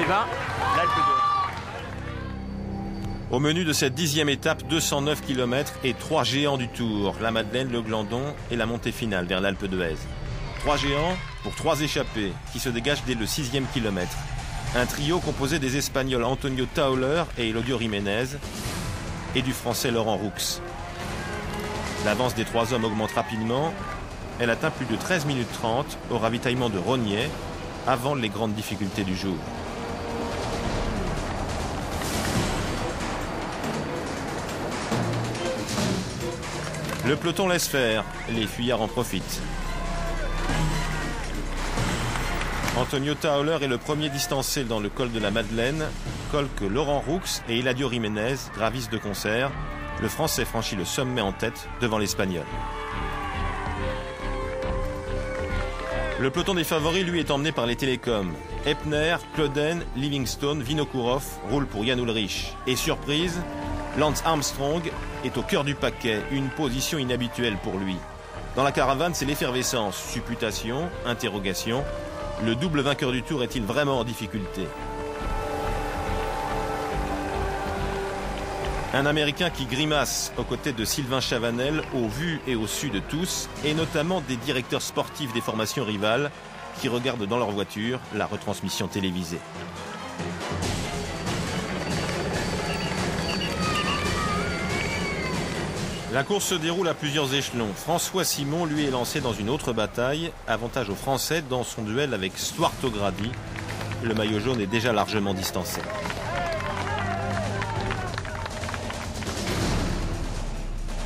C'est 20, l'Alpe d'Huez. Au menu de cette 10e étape, 209 km et 3 géants du Tour, la Madeleine, le Glandon et la montée finale vers l'Alpe d'Huez. 3 géants pour 3 échappés qui se dégagent dès le 6e kilomètre. Un trio composé des Espagnols Antonio Tauler et Elodior Jiménez et du Français Laurent Roux. L'avance des 3 hommes augmente rapidement. Elle atteint plus de 13 minutes 30 au ravitaillement de Rognier avant les grandes difficultés du jour. Le peloton laisse faire, les fuyards en profitent. Antonio Tauler est le premier distancé dans le col de la Madeleine, col que Laurent Roux et Elodior Jiménez gravissent de concert. Le Français franchit le sommet en tête devant l'Espagnol. Le peloton des favoris, lui, est emmené par les télécoms. Epner, Clauden, Livingstone, Vinokourov roulent pour Jan Ullrich. Et surprise, Lance Armstrong est au cœur du paquet, une position inhabituelle pour lui. Dans la caravane, c'est l'effervescence, supputation, interrogation. Le double vainqueur du Tour est-il vraiment en difficulté? Un Américain qui grimace aux côtés de Sylvain Chavanel, au vu et au su de tous, et notamment des directeurs sportifs des formations rivales qui regardent dans leur voiture la retransmission télévisée. La course se déroule à plusieurs échelons. François Simon, lui, est lancé dans une autre bataille. Avantage aux Français dans son duel avec Stuart O'Grady. Le maillot jaune est déjà largement distancé.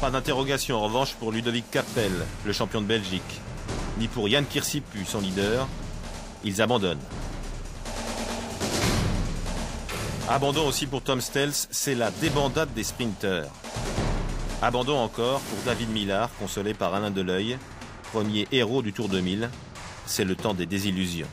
Pas d'interrogation en revanche pour Ludovic Capel, le champion de Belgique. Ni pour Yann Kirsipu, son leader. Ils abandonnent. Abandon aussi pour Tom Stels, c'est la débandade des sprinteurs. Abandon encore pour David Millar, consolé par Alain Deleuil, premier héros du Tour 2000. C'est le temps des désillusions.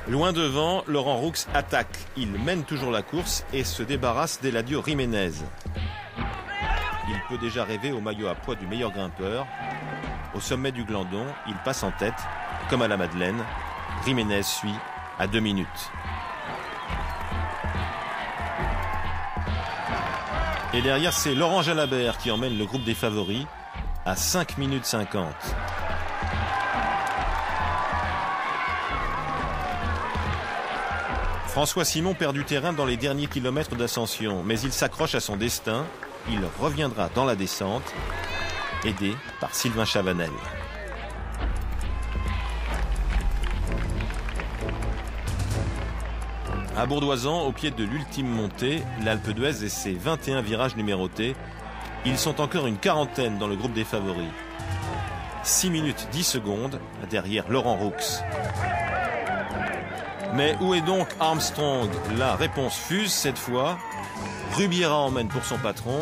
Loin devant, Laurent Roux attaque. Il mène toujours la course et se débarrasse d'Elodior Jiménez. Il peut déjà rêver au maillot à poids du meilleur grimpeur. Au sommet du Glandon, il passe en tête, comme à la Madeleine. Jiménez suit à 2 minutes. Et derrière, c'est Laurent Jalabert qui emmène le groupe des favoris à 5 minutes 50. François Simon perd du terrain dans les derniers kilomètres d'ascension, mais il s'accroche à son destin. Il reviendra dans la descente, aidé par Sylvain Chavanel. À Bourdoisan, au pied de l'ultime montée, l'Alpe d'Huez et ses 21 virages numérotés, ils sont encore une quarantaine dans le groupe des favoris. 6 minutes 10 secondes derrière Laurent Roux. Mais où est donc Armstrong? La réponse fuse cette fois. Rubiera emmène pour son patron.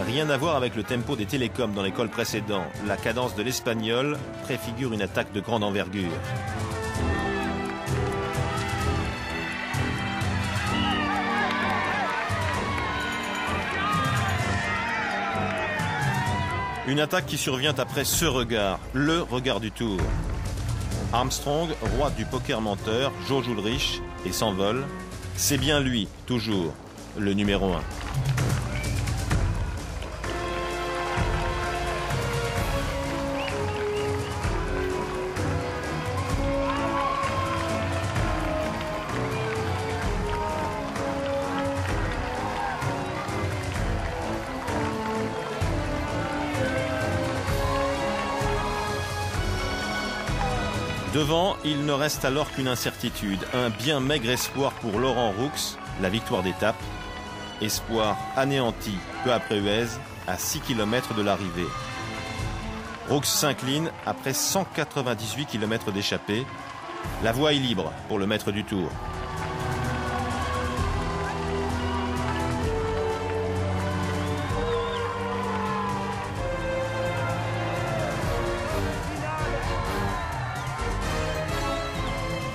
Rien à voir avec le tempo des télécoms dans les cols précédents. La cadence de l'Espagnol préfigure une attaque de grande envergure. Une attaque qui survient après ce regard, le regard du Tour. Armstrong, roi du poker menteur, jauge Ullrich et s'envole. C'est bien lui, toujours, le numéro 1. Devant, il ne reste alors qu'une incertitude, un bien maigre espoir pour Laurent Roux, la victoire d'étape. Espoir anéanti peu après Huez, à 6 km de l'arrivée. Roux s'incline après 198 km d'échappée. La voie est libre pour le maître du Tour.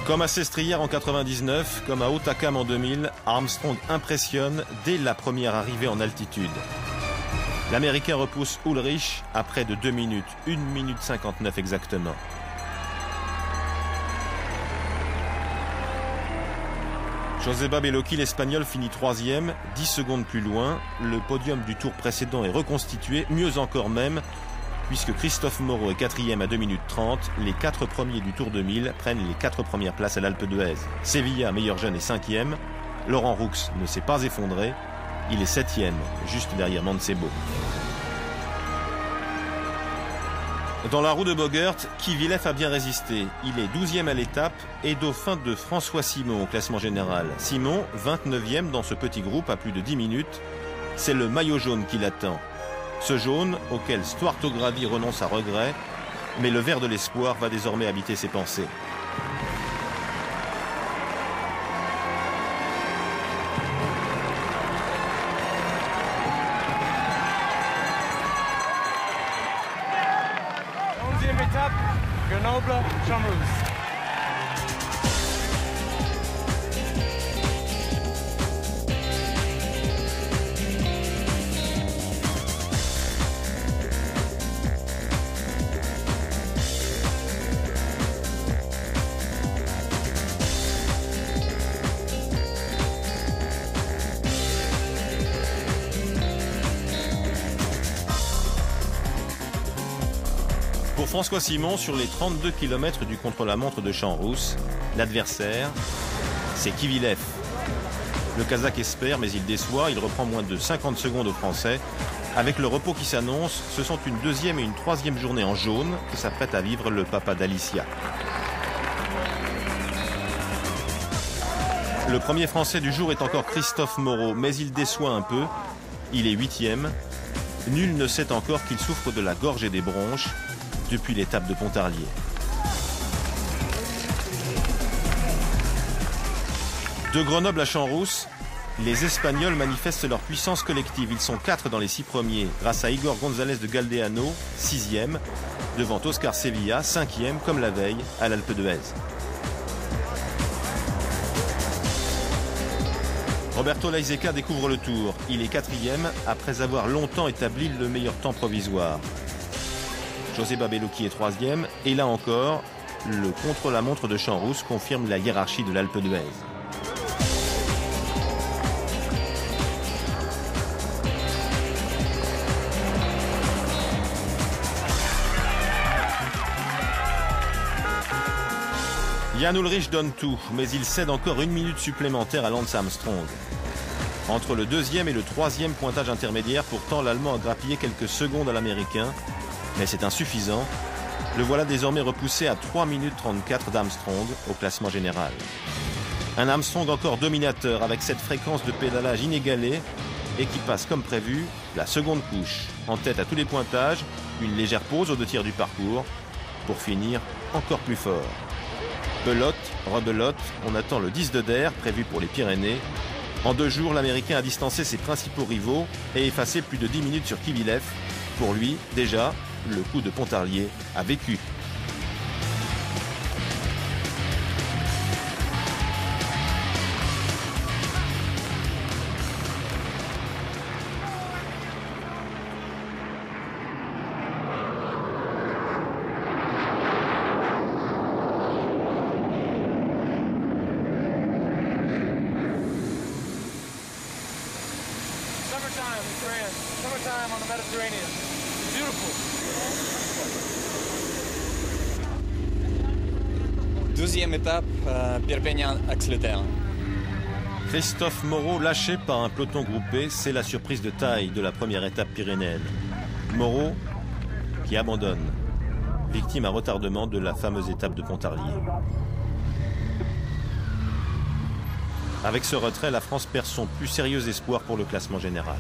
Comme à Sestrières en 99, comme à Hautacam en 2000, Armstrong impressionne dès la première arrivée en altitude. L'Américain repousse Ullrich à près de 2 minutes, 1 minute 59 exactement. Joseba Bellocchi, l'Espagnol, finit 3e, 10 secondes plus loin. Le podium du tour précédent est reconstitué, mieux encore même, puisque Christophe Moreau est 4e à 2 minutes 30. Les 4 premiers du Tour 2000 prennent les 4 premières places à l'Alpe d'Huez. Sevilla, meilleur jeune, est 5e. Laurent Roux ne s'est pas effondré. Il est 7e, juste derrière Mancebo. Dans la roue de Bogert, Kivilev a bien résisté. Il est 12e à l'étape et dauphin de François Simon au classement général. Simon, 29e dans ce petit groupe à plus de 10 minutes. C'est le maillot jaune qui l'attend. Ce jaune auquel Stuart O'Grady renonce à regret, mais le vert de l'espoir va désormais habiter ses pensées. Étape, Grenoble-Champs-Rousse. Pour François Simon, sur les 32 km du contre-la-montre de Champs-Rousse, l'adversaire, c'est Kivilev. Le Kazakh espère, mais il déçoit. Il reprend moins de 50 secondes aux Français. Avec le repos qui s'annonce, ce sont une 2e et une 3e journée en jaune que s'apprête à vivre le papa d'Alicia. Le premier Français du jour est encore Christophe Moreau, mais il déçoit un peu. Il est 8e. Nul ne sait encore qu'il souffre de la gorge et des bronches depuis l'étape de Pontarlier. De Grenoble à Champs-Rousse, les Espagnols manifestent leur puissance collective. Ils sont 4 dans les 6 premiers, grâce à Igor González de Galdeano, 6e, devant Oscar Sevilla, 5e, comme la veille, à l'Alpe d'Huez. Roberto Laiseca découvre le Tour. Il est 4e, après avoir longtemps établi le meilleur temps provisoire. Joseba Bellocchi est 3e, et là encore, le contre-la-montre de Champs-Rousse confirme la hiérarchie de l'Alpe d'Huez. Jan Ullrich donne tout, mais il cède encore 1 minute supplémentaire à Lance Armstrong. Entre le 2e et le 3e pointage intermédiaire, pourtant l'Allemand a grappillé quelques secondes à l'Américain, mais c'est insuffisant. Le voilà désormais repoussé à 3 minutes 34 d'Armstrong au classement général. Un Armstrong encore dominateur avec cette fréquence de pédalage inégalée et qui passe comme prévu la seconde couche. En tête à tous les pointages, une légère pause aux 2 tiers du parcours pour finir encore plus fort. Belote, rebelote, on attend le 10 de Der prévu pour les Pyrénées. En 2 jours, l'Américain a distancé ses principaux rivaux et effacé plus de 10 minutes sur Kivilev. Pour lui, déjà, le coup de Pontarlier a vécu. Summertime in France, summertime on the Mediterranean. Beautiful. 12e étape, Perpignan-Axleterre. Christophe Moreau lâché par un peloton groupé, c'est la surprise de taille de la première étape pyrénéenne. Moreau qui abandonne, victime à retardement de la fameuse étape de Pontarlier. Avec ce retrait, la France perd son plus sérieux espoir pour le classement général.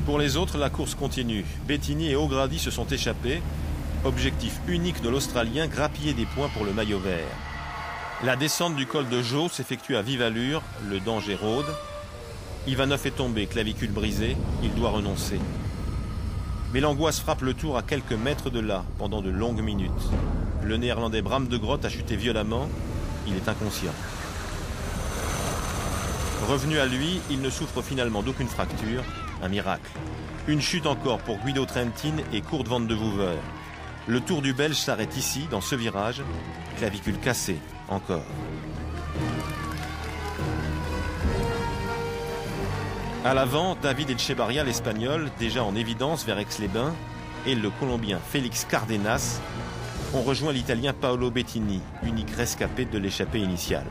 Pour les autres, la course continue. Bettini et O'Grady se sont échappés. Objectif unique de l'Australien, grappiller des points pour le maillot vert. La descente du col de Jaux s'effectue à vive allure, le danger rôde. Ivanov est tombé, clavicule brisée, il doit renoncer. Mais l'angoisse frappe le Tour à quelques mètres de là, pendant de longues minutes. Le Néerlandais Bram de Groot a chuté violemment, il est inconscient. Revenu à lui, il ne souffre finalement d'aucune fracture, un miracle. Une chute encore pour Guido Trentin et Kurt van de Wouwer. Le Tour du Belge s'arrête ici, dans ce virage. Clavicule cassée, encore. À l'avant, David Etchebarria, l'Espagnol, déjà en évidence vers Aix-les-Bains, et le Colombien Félix Cardenas ont rejoint l'Italien Paolo Bettini, unique rescapé de l'échappée initiale.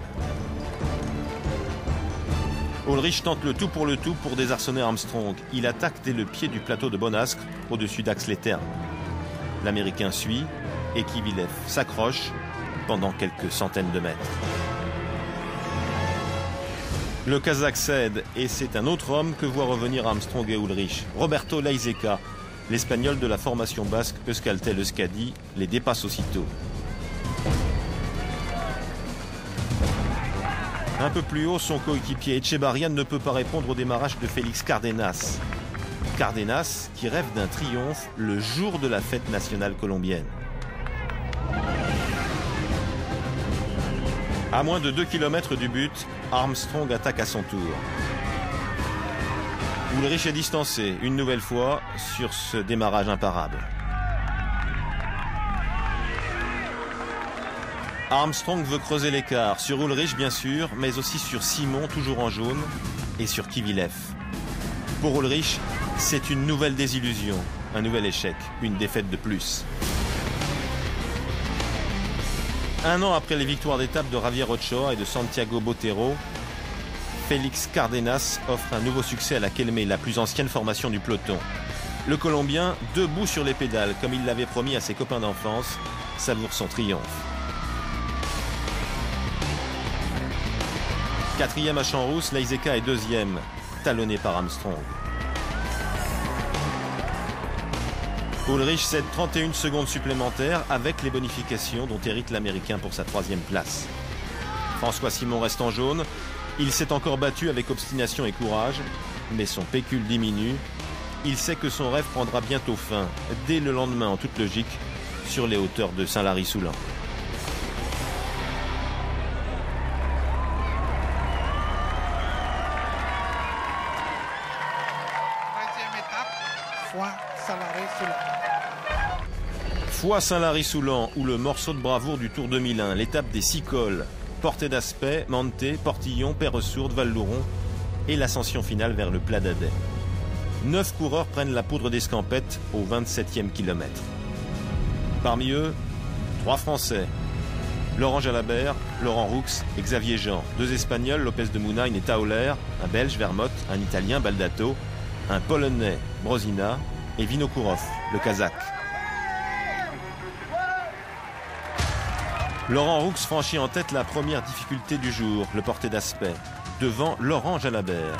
Ulrich tente le tout pour désarçonner Armstrong. Il attaque dès le pied du plateau de Bonascre, au-dessus d'Ax-les-Thermes. L'Américain suit et Kivilev s'accroche pendant quelques centaines de mètres. Le Kazakh cède et c'est un autre homme que voit revenir Armstrong et Ulrich. Roberto Laiseka, l'Espagnol de la formation basque Euskaltel-Euskadi, les dépasse aussitôt. Un peu plus haut, son coéquipier Etchebarria ne peut pas répondre au démarrage de Félix Cardenas. Cardenas qui rêve d'un triomphe le jour de la fête nationale colombienne. À moins de 2 km du but, Armstrong attaque à son tour. Ulrich est distancé une nouvelle fois sur ce démarrage imparable. Armstrong veut creuser l'écart sur Ulrich bien sûr, mais aussi sur Simon toujours en jaune et sur Kivilev. Pour Ulrich, c'est une nouvelle désillusion, un nouvel échec, une défaite de plus. Un an après les victoires d'étape de Javier Ochoa et de Santiago Botero, Félix Cardenas offre un nouveau succès à la Kelme, la plus ancienne formation du peloton. Le Colombien, debout sur les pédales, comme il l'avait promis à ses copains d'enfance, savoure son triomphe. Quatrième à Champs-Rousses, Laiseka est deuxième, talonné par Armstrong. Ulrich cède 31 secondes supplémentaires avec les bonifications dont hérite l'Américain pour sa troisième place. François Simon reste en jaune. Il s'est encore battu avec obstination et courage, mais son pécule diminue. Il sait que son rêve prendra bientôt fin, dès le lendemain en toute logique, sur les hauteurs de Saint-Lary-Soulan. 13e étape, Foix Saint-Lary-Soulan. Foix Saint-Lary-Soulan, ou le morceau de bravoure du Tour 2001, l'étape des 6 cols, Portée d'Aspet, Manté, Portillon, Perresourde, Val-Louron et l'ascension finale vers le Pla d'Adet. 9 coureurs prennent la poudre d'escampette au 27e kilomètre. Parmi eux, 3 Français. Laurent Jalabert, Laurent Roux et Xavier Jean. 2 Espagnols, Lopez de Munain et Tauler. Un Belge, Vermote. Un Italien, Baldato. Un Polonais, Brosina. Et Vinokourov, le Kazakh. Laurent Roux franchit en tête la première difficulté du jour, le porté d'Aspet, devant Laurent Jalabert.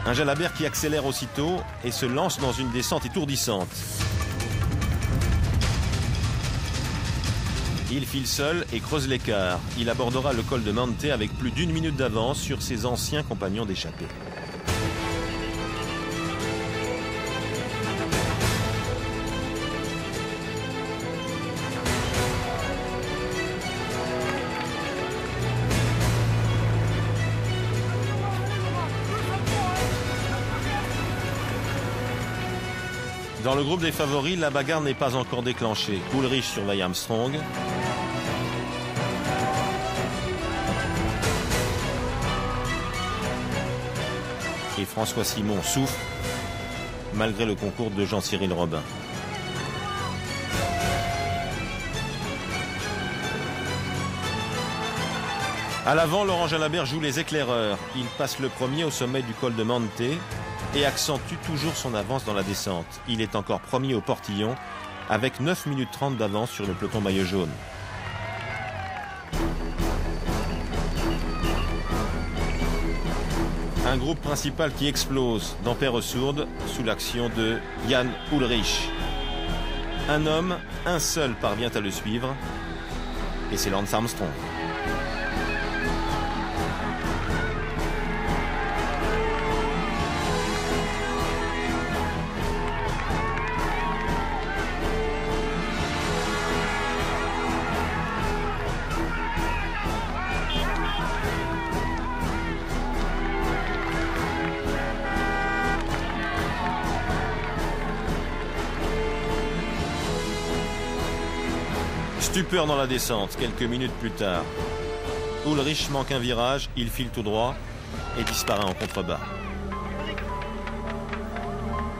Un Jalabert qui accélère aussitôt et se lance dans une descente étourdissante. Il file seul et creuse l'écart. Il abordera le col de Manté avec plus d'1 minute d'avance sur ses anciens compagnons d'échappée. Dans le groupe des favoris, la bagarre n'est pas encore déclenchée. Ulrich surveille Armstrong. Et François Simon souffre, malgré le concours de Jean-Cyril Robin. À l'avant, Laurent Jalabert joue les éclaireurs. Il passe le premier au sommet du col de Manté et accentue toujours son avance dans la descente. Il est encore premier au portillon avec 9 minutes 30 d'avance sur le peloton maillot jaune. Un groupe principal qui explose dans Perresourde sous l'action de Jan Ulrich. Un homme, un seul parvient à le suivre et c'est Lance Armstrong. Stupeur dans la descente, quelques minutes plus tard. Ulrich manque un virage, il file tout droit et disparaît en contrebas.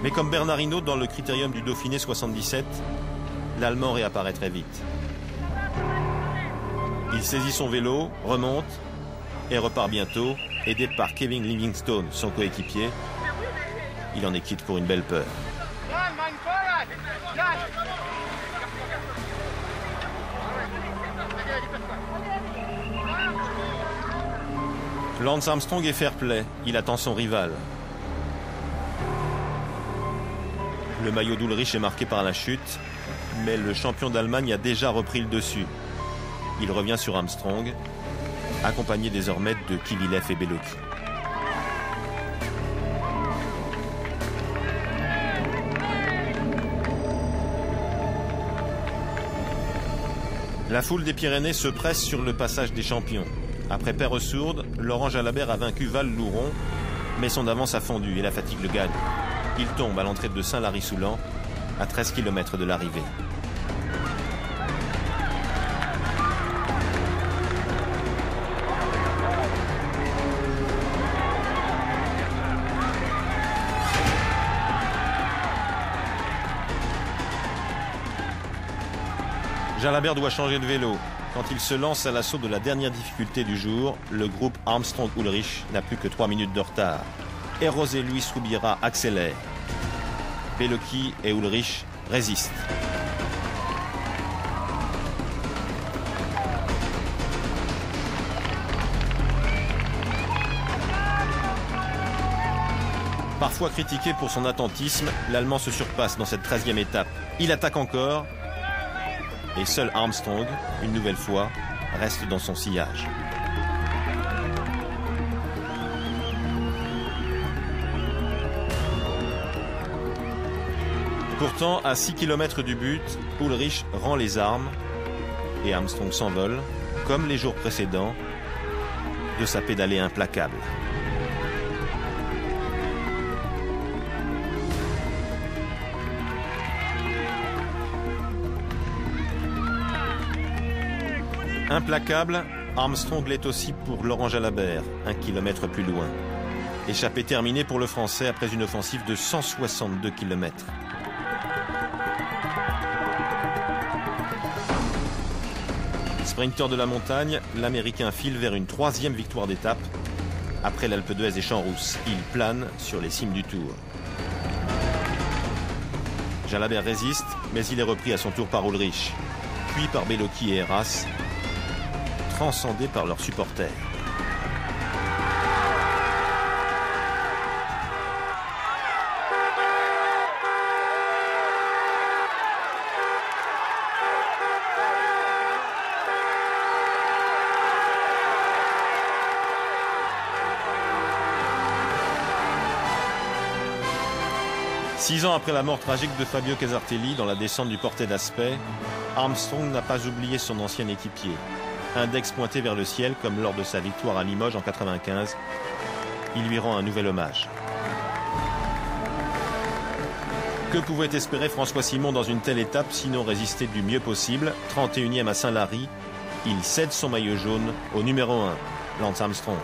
Mais comme Bernard Hinault dans le Critérium du Dauphiné 77, l'Allemand réapparaît très vite. Il saisit son vélo, remonte et repart bientôt, aidé par Kevin Livingstone, son coéquipier. Il en est quitte pour une belle peur. Lance Armstrong est fair-play, il attend son rival. Le maillot d'Ulrich est marqué par la chute, mais le champion d'Allemagne a déjà repris le dessus. Il revient sur Armstrong, accompagné désormais de Kivilev et Bellocchi. La foule des Pyrénées se presse sur le passage des champions. Après Perresourde, Laurent Jalabert a vaincu Val-Louron, mais son avance a fondu et la fatigue le gagne. Il tombe à l'entrée de Saint-Lary-Soulan, à 13 km de l'arrivée. Jalabert doit changer de vélo. Quand il se lance à l'assaut de la dernière difficulté du jour, le groupe Armstrong-Ulrich n'a plus que 3 minutes de retard. Eros et Luis Rubira accélèrent. Bellocchi et Ulrich résistent. Parfois critiqué pour son attentisme, l'Allemand se surpasse dans cette 13e étape. Il attaque encore. Et seul Armstrong, une nouvelle fois, reste dans son sillage. Pourtant, à 6 km du but, Ulrich rend les armes et Armstrong s'envole, comme les jours précédents, de sa pédalée implacable. Implacable, Armstrong l'est aussi pour Laurent Jalabert, 1 kilomètre plus loin. Échappée terminée pour le Français après une offensive de 162 km. Sprinter de la montagne, l'Américain file vers une 3e victoire d'étape. Après l'Alpe d'Huez et Champs-Rousses, il plane sur les cimes du Tour. Jalabert résiste, mais il est repris à son tour par Ulrich, puis par Bellocchi et Heras, transcendés par leurs supporters. Six ans après la mort tragique de Fabio Casartelli dans la descente du Portet d'Aspet, Armstrong n'a pas oublié son ancien équipier. Index pointé vers le ciel comme lors de sa victoire à Limoges en 95, il lui rend un nouvel hommage. Que pouvait espérer François Simon dans une telle étape, sinon résister du mieux possible? 31e à Saint-Lary, il cède son maillot jaune au numéro 1, Lance Armstrong.